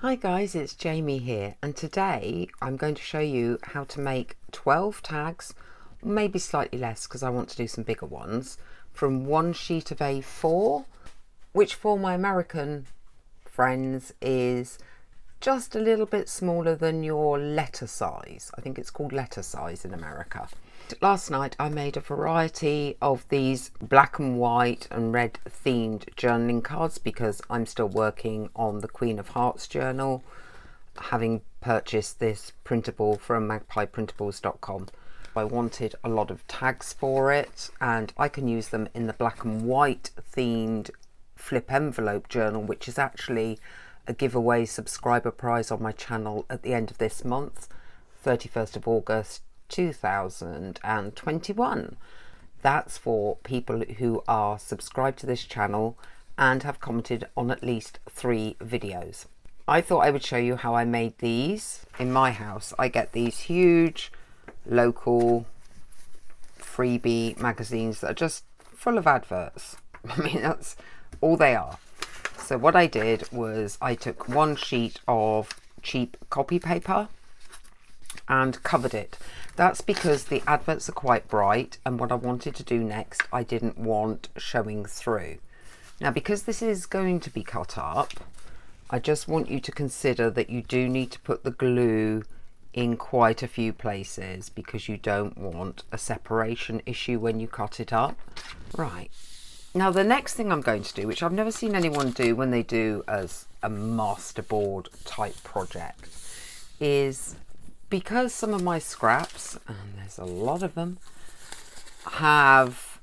Hi guys, it's Jamie here, and today I'm going to show you how to make 12 tags, maybe slightly less because I want to do some bigger ones, from one sheet of A4, which for my American friends is just a little bit smaller than your letter size. I think it's called letter size in America. Last night I made a variety of these black and white and red themed journaling cards because I'm still working on the Queen of Hearts journal, having purchased this printable from magpieprintables.com. I wanted a lot of tags for it, and I can use them in the black and white themed flip envelope journal, which is actually a giveaway subscriber prize on my channel at the end of this month, 31st of August 2021. That's for people who are subscribed to this channel and have commented on at least 3 videos. I thought I would show you how I made these. In my house I get these huge local freebie magazines that are just full of adverts. I mean, that's all they are. So what I did was I took one sheet of cheap copy paper and covered it. That's because the adverts are quite bright, and what I wanted to do next I didn't want showing through. Now, because this is going to be cut up, I just want you to consider that you do need to put the glue in quite a few places because you don't want a separation issue when you cut it up. Right, now the next thing I'm going to do, which I've never seen anyone do when they do as a masterboard type project, is because some of my scraps, and there's a lot of them, have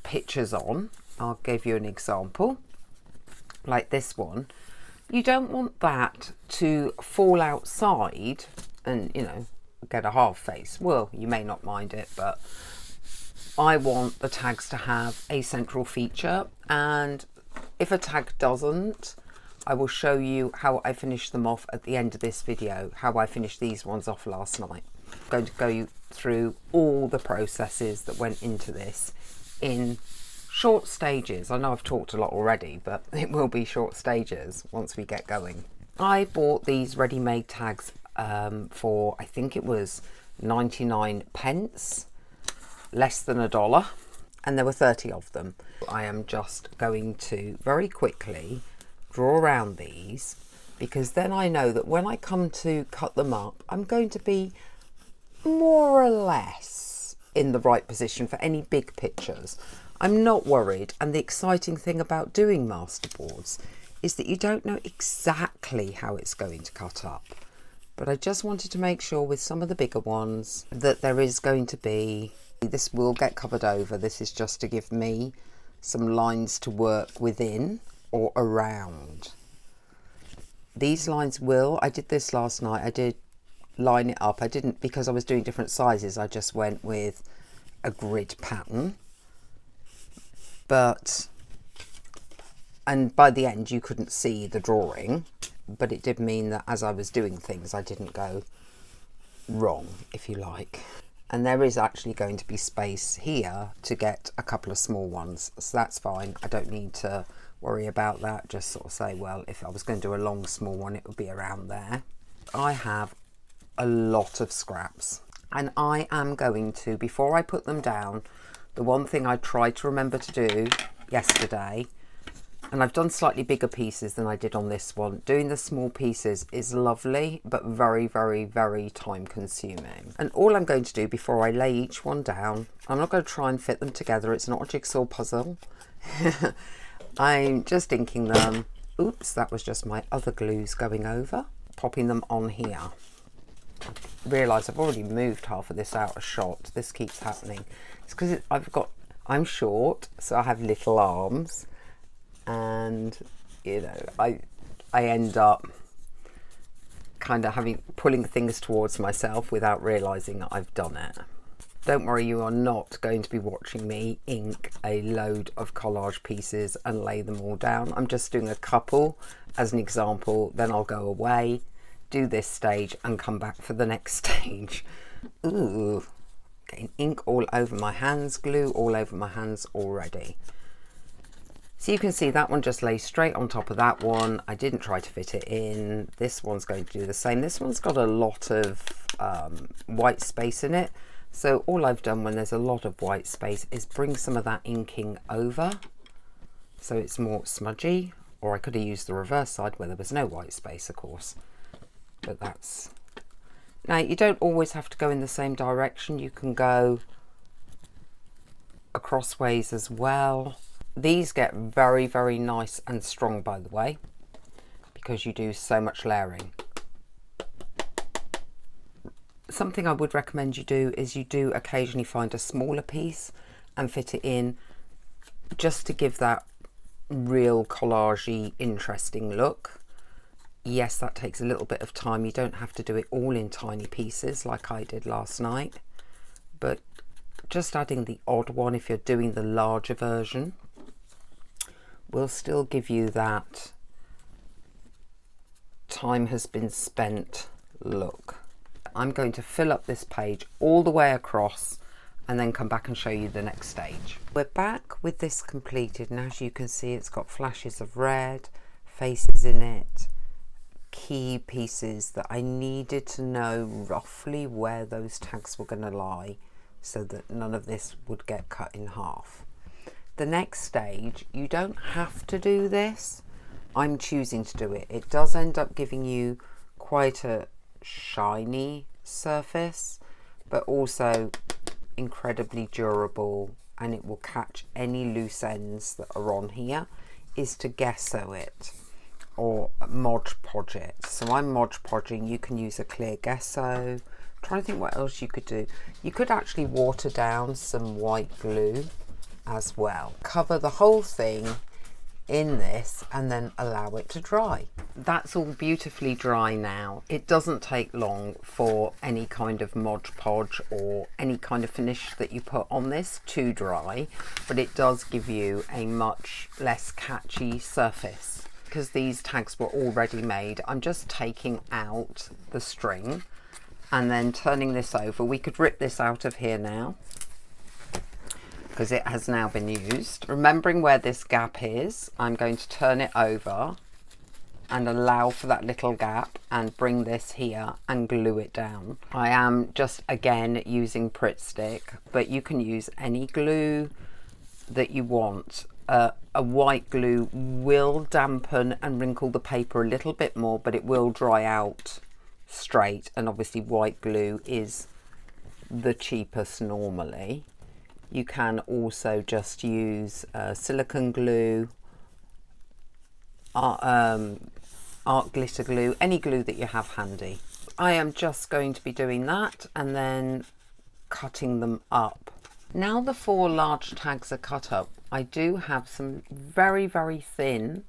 pictures on. I'll give you an example, like this one. You don't want that to fall outside and, you know, get a half face. Well, you may not mind it, but I want the tags to have a central feature, and if a tag doesn't, I will show you how I finish them off at the end of this video, how I finished these ones off last night. I'm going to go through all the processes that went into this in short stages. I know I've talked a lot already, but it will be short stages once we get going. I bought these ready-made tags for, I think it was 99 pence, less than $1, and there were 30 of them. I am just going to very quickly draw around these, because then I know that when I come to cut them up, I'm going to be more or less in the right position for any big pictures. I'm not worried, and the exciting thing about doing masterboards is that you don't know exactly how it's going to cut up. But I just wanted to make sure with some of the bigger ones that there is going to be, this will get covered over, this is just to give me some lines to work within or around. These lines will, I did this last night, I did line it up. I didn't, because I was doing different sizes, I just went with a grid pattern. And by the end you couldn't see the drawing, but it did mean that as I was doing things I didn't go wrong, if you like. And there is actually going to be space here to get a couple of small ones, so that's fine. I don't need to worry about that. Just sort of say, well, if I was going to do a long small one, it would be around there. I have a lot of scraps, and I am going to, before I put them down, the one thing I tried to remember to do yesterday, and I've done slightly bigger pieces than I did on this one. Doing the small pieces is lovely, but very, very, very time consuming. And all I'm going to do before I lay each one down, I'm not going to try and fit them together. It's not a jigsaw puzzle. I'm just inking them. Oops, that was just my other glues going over. Popping them on here. I realise I've already moved half of this out of shot. This keeps happening. It's because I'm short, so I have little arms. And you know, I end up kind of pulling things towards myself without realizing that I've done it. Don't worry, you are not going to be watching me ink a load of collage pieces and lay them all down. I'm just doing a couple as an example, then I'll go away, do this stage and come back for the next stage. Ooh, getting ink all over my hands, glue all over my hands already. So you can see that one just lays straight on top of that one. I didn't try to fit it in. This one's going to do the same. This one's got a lot of white space in it. So all I've done when there's a lot of white space is bring some of that inking over so it's more smudgy. Or I could have used the reverse side where there was no white space, of course. But that's... Now, you don't always have to go in the same direction. You can go across ways as well. These get very, very nice and strong, by the way, because you do so much layering. Something I would recommend you do is you do occasionally find a smaller piece and fit it in, just to give that real collagey, interesting look. Yes, that takes a little bit of time. You don't have to do it all in tiny pieces like I did last night, but just adding the odd one if you're doing the larger version will still give you that time has been spent look. I'm going to fill up this page all the way across and then come back and show you the next stage. We're back with this completed, and as you can see, it's got flashes of red, faces in it, key pieces that I needed to know roughly where those tags were going to lie so that none of this would get cut in half. The next stage, you don't have to do this. I'm choosing to do it. It does end up giving you quite a shiny surface, but also incredibly durable, and it will catch any loose ends that are on here, is to gesso it or Mod Podge it. So I'm Mod Podging. You can use a clear gesso. I'm trying to think what else you could do. You could actually water down some white glue as well. Cover the whole thing in this and then allow it to dry. That's all beautifully dry now. It doesn't take long for any kind of Mod Podge or any kind of finish that you put on this to dry, but it does give you a much less catchy surface. Because these tags were already made, I'm just taking out the string and then turning this over. We could rip this out of here now because it has now been used. Remembering where this gap is, I'm going to turn it over and allow for that little gap and bring this here and glue it down. I am just again using Pritt Stick, but you can use any glue that you want. A white glue will dampen and wrinkle the paper a little bit more, but it will dry out straight, and obviously white glue is the cheapest normally. You can also just use silicone glue, art glitter glue, any glue that you have handy. I am just going to be doing that and then cutting them up. Now the 4 large tags are cut up, I do have some very, very thin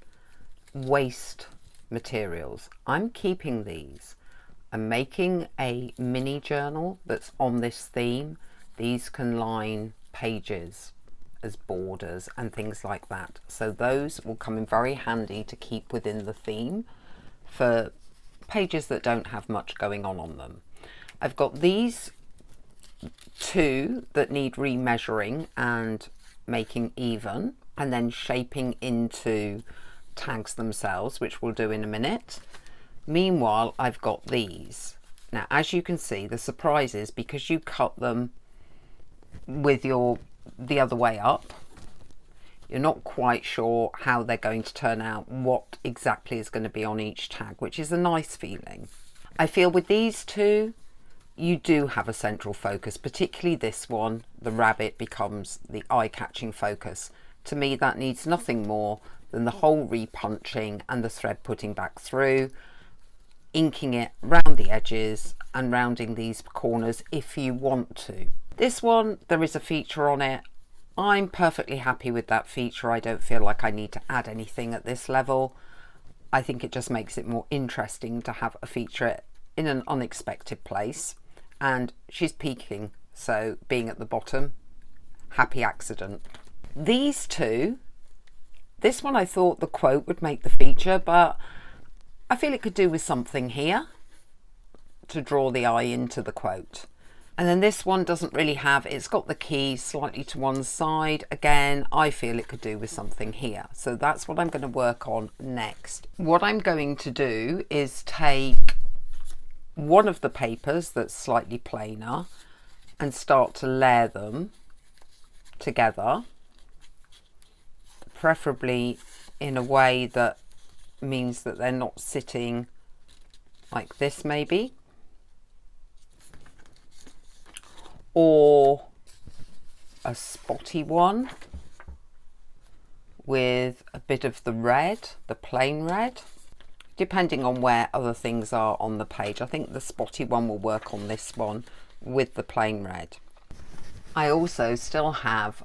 waste materials. I'm keeping these. I'm making a mini journal that's on this theme. These can line pages as borders and things like that. So those will come in very handy to keep within the theme for pages that don't have much going on them. I've got these 2 that need remeasuring and making even, and then shaping into tags themselves, which we'll do in a minute. Meanwhile, I've got these. Now, as you can see, the surprise is because you cut them with the other way up, you're not quite sure how they're going to turn out, what exactly is going to be on each tag, which is a nice feeling. I feel with these 2, you do have a central focus, particularly this one. The rabbit becomes the eye-catching focus. To me, that needs nothing more than the hole repunching and the thread putting back through, inking it round the edges and rounding these corners if you want to. This one, there is a feature on it. I'm perfectly happy with that feature. I don't feel like I need to add anything at this level. I think it just makes it more interesting to have a feature in an unexpected place. And she's peeking, so being at the bottom, happy accident. These 2, this one I thought the quote would make the feature, but I feel it could do with something here to draw the eye into the quote. And then this one doesn't really have, it's got the key slightly to one side. Again, I feel it could do with something here. So that's what I'm going to work on next. What I'm going to do is take one of the papers that's slightly plainer and start to layer them together, preferably in a way that means that they're not sitting like this maybe, or a spotty one with a bit of the red, the plain red, depending on where other things are on the page. I think the spotty one will work on this one with the plain red. I also still have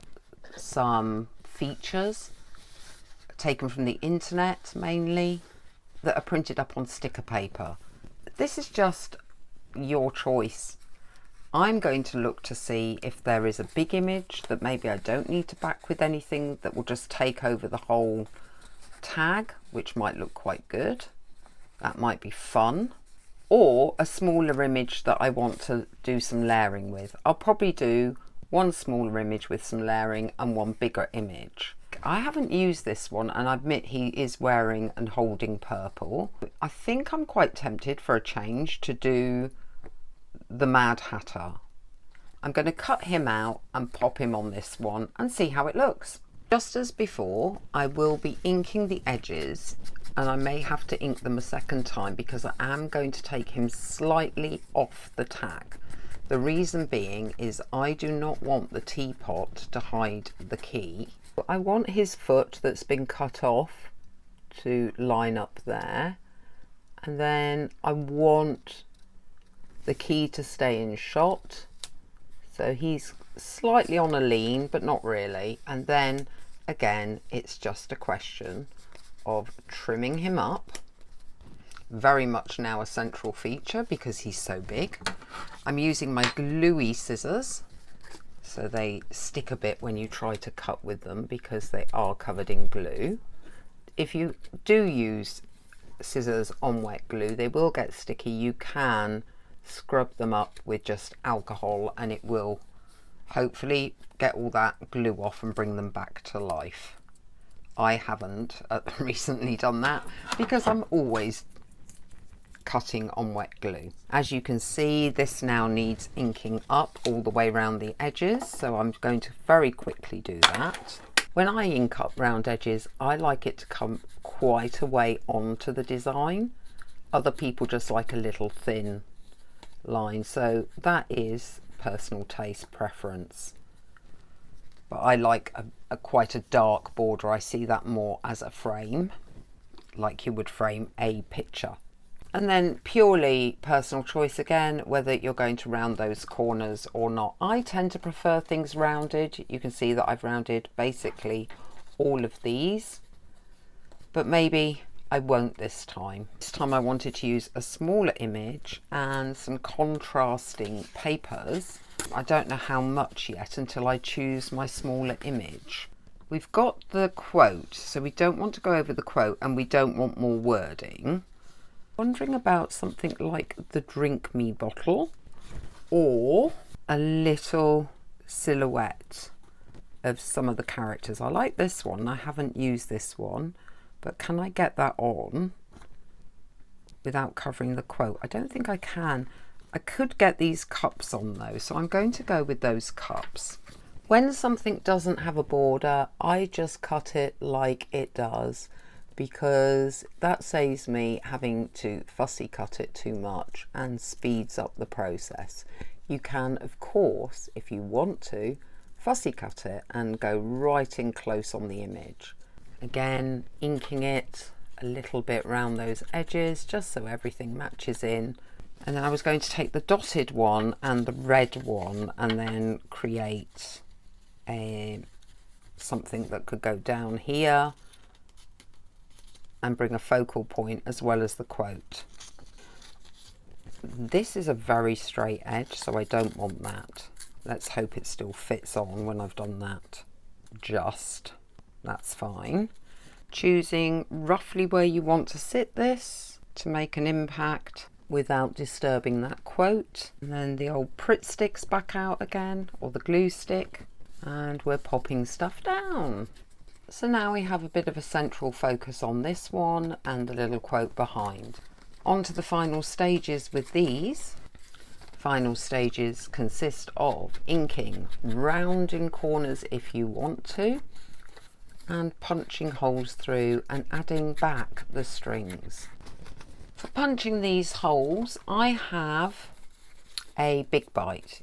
some features taken from the internet mainly that are printed up on sticker paper. This is just your choice. I'm going to look to see if there is a big image that maybe I don't need to back with anything, that will just take over the whole tag, which might look quite good. That might be fun. Or a smaller image that I want to do some layering with. I'll probably do one smaller image with some layering and one bigger image. I haven't used this one, and I admit he is wearing and holding purple. I think I'm quite tempted for a change to do the Mad Hatter. I'm going to cut him out and pop him on this one and see how it looks. Just as before, I will be inking the edges, and I may have to ink them a second time because I am going to take him slightly off the tag. The reason being is I do not want the teapot to hide the key. I want his foot that's been cut off to line up there, and then I want the key to stay in shot, so he's slightly on a lean but not really. And then again, it's just a question of trimming him up. Very much now a central feature because he's so big. I'm using my gluey scissors, so they stick a bit when you try to cut with them because they are covered in glue. If you do use scissors on wet glue, they will get sticky. You can scrub them up with just alcohol and it will hopefully get all that glue off and bring them back to life. I haven't recently done that because I'm always cutting on wet glue. As you can see, this now needs inking up all the way around the edges, so I'm going to very quickly do that. When I ink up round edges, I like it to come quite a way onto the design. Other people just like a little thin line, so that is personal taste preference. But I like quite a dark border. I see that more as a frame, like you would frame a picture. And then purely personal choice again, whether you're going to round those corners or not. I tend to prefer things rounded. You can see that I've rounded basically all of these, but maybe I won't this time. This time I wanted to use a smaller image and some contrasting papers. I don't know how much yet until I choose my smaller image. We've got the quote, so we don't want to go over the quote and we don't want more wording. Wondering about something like the drink me bottle or a little silhouette of some of the characters. I like this one. I haven't used this one, but can I get that on without covering the quote? I don't think I can. I could get these cups on though, so I'm going to go with those cups. When something doesn't have a border, I just cut it like it does, because that saves me having to fussy cut it too much and speeds up the process. You can, of course, if you want to, fussy cut it and go right in close on the image. Again, inking it a little bit round those edges just so everything matches in. And then I was going to take the dotted one and the red one and then create something that could go down here and bring a focal point as well as the quote. This is a very straight edge, so I don't want that. Let's hope it still fits on when I've done that. That's fine. Choosing roughly where you want to sit this to make an impact. without disturbing that quote. And then the old Pritt sticks back out again, or the glue stick, and we're popping stuff down. So now we have a bit of a central focus on this one and the little quote behind. On to the final stages with these. Final stages consist of inking, rounding corners if you want to, and punching holes through and adding back the strings. For punching these holes, I have a big bite.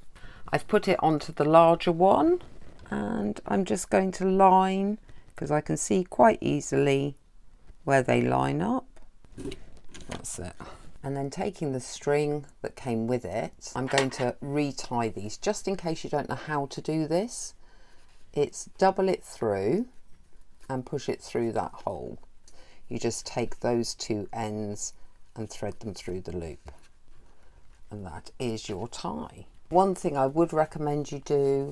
I've put it onto the larger one, and I'm just going to line, because I can see quite easily where they line up. That's it. And then taking the string that came with it, I'm going to retie these, just in case you don't know how to do this. It's double it through and push it through that hole. You just take those two ends and thread them through the loop. And that is your tie. One thing I would recommend you do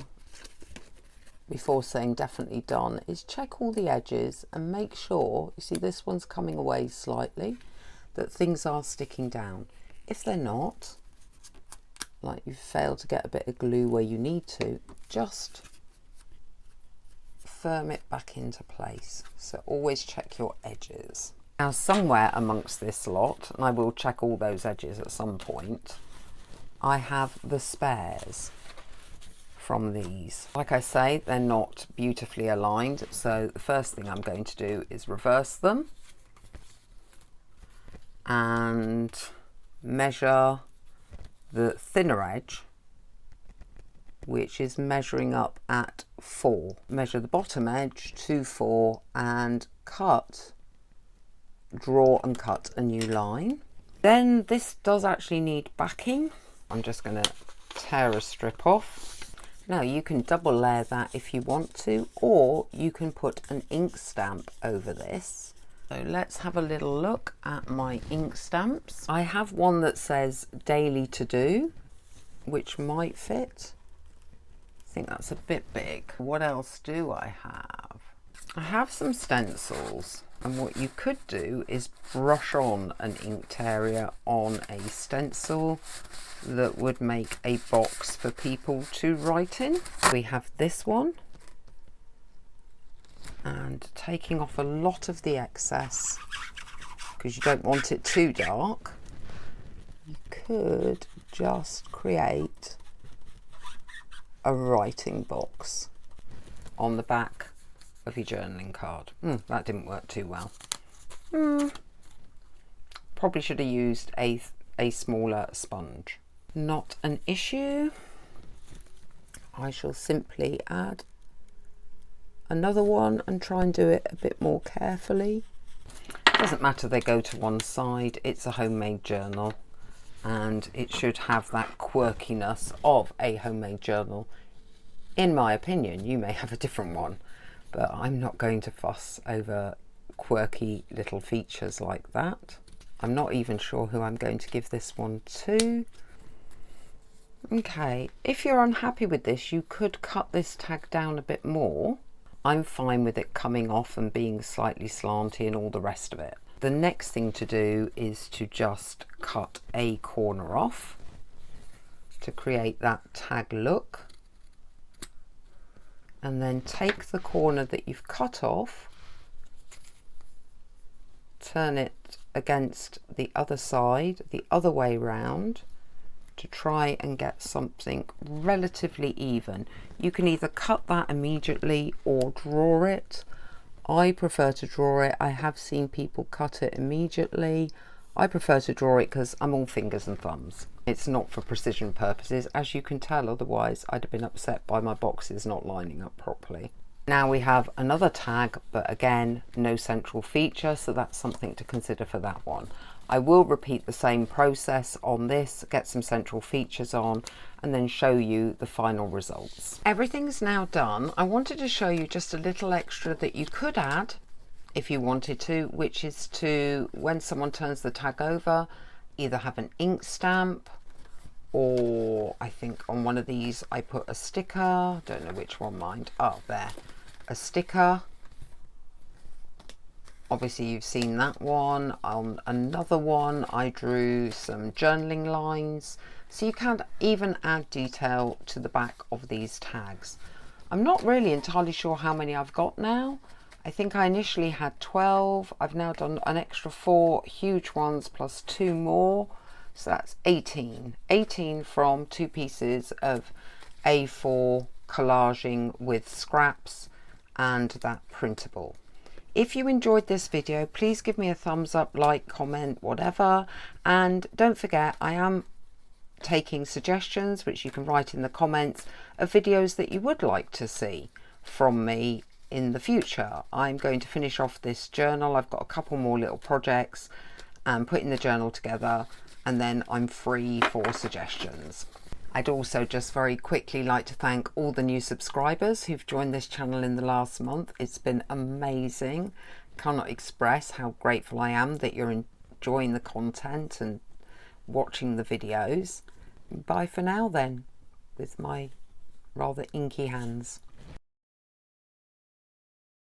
before saying definitely done is check all the edges and make sure, you see this one's coming away slightly, that things are sticking down. If they're not, like you've failed to get a bit of glue where you need to, just firm it back into place. So always check your edges. Now somewhere amongst this lot, and I will check all those edges at some point, I have the spares from these. Like I say, they're not beautifully aligned, so the first thing I'm going to do is reverse them and measure the thinner edge, which is measuring up at 4. Measure the bottom edge to 4 and draw and cut a new line. Then this does actually need backing. I'm just going to tear a strip off. Now you can double layer that if you want to, or you can put an ink stamp over this. So let's have a little look at my ink stamps. I have one that says daily to do, which might fit. I think that's a bit big. What else do I have? I have some stencils, and what you could do is brush on an ink terrier on a stencil that would make a box for people to write in. We have this one, and taking off a lot of the excess because you don't want it too dark, you could just create a writing box on the back of your journaling card. That didn't work too well. Probably should have used a smaller sponge. Not an issue. I shall simply add another one and try and do it a bit more carefully. Doesn't matter, they go to one side. It's a homemade journal and it should have that quirkiness of a homemade journal. In my opinion, you may have a different one, but I'm not going to fuss over quirky little features like that. I'm not even sure who I'm going to give this one to. Okay, if you're unhappy with this, you could cut this tag down a bit more. I'm fine with it coming off and being slightly slanty and all the rest of it. The next thing to do is to just cut a corner off to create that tag look. And then take the corner that you've cut off, turn it against the other side, the other way round, to try and get something relatively even. You can either cut that immediately or draw it. I prefer to draw it. I have seen people cut it immediately. I prefer to draw it because I'm all fingers and thumbs. It's not for precision purposes, as you can tell, otherwise I'd have been upset by my boxes not lining up properly. Now we have another tag, but again, no central feature, so that's something to consider for that one. I will repeat the same process on this, get some central features on, and then show you the final results. Everything's now done. I wanted to show you just a little extra that you could add if you wanted to, which is to, when someone turns the tag over, either have an ink stamp, or I think on one of these I put a sticker, don't know which one, mind, oh there, a sticker, Obviously you've seen that one. On another one I drew some journaling lines, so you can even add detail to the back of these tags. I'm not really entirely sure how many I've got now. I think I initially had 12. I've now done an extra 4 huge ones plus 2 more, so that's 18. 18 from 2 pieces of A4 collaging with scraps and that printable. If you enjoyed this video, please give me a thumbs up, like, comment, whatever. And don't forget, I am taking suggestions, which you can write in the comments, of videos that you would like to see from me in the future. I'm going to finish off this journal. I've got a couple more little projects and putting the journal together, and then I'm free for suggestions. I'd also just very quickly like to thank all the new subscribers who've joined this channel in the last month. It's been amazing. Cannot express how grateful I am that you're enjoying the content and watching the videos. Bye for now then, with my rather inky hands.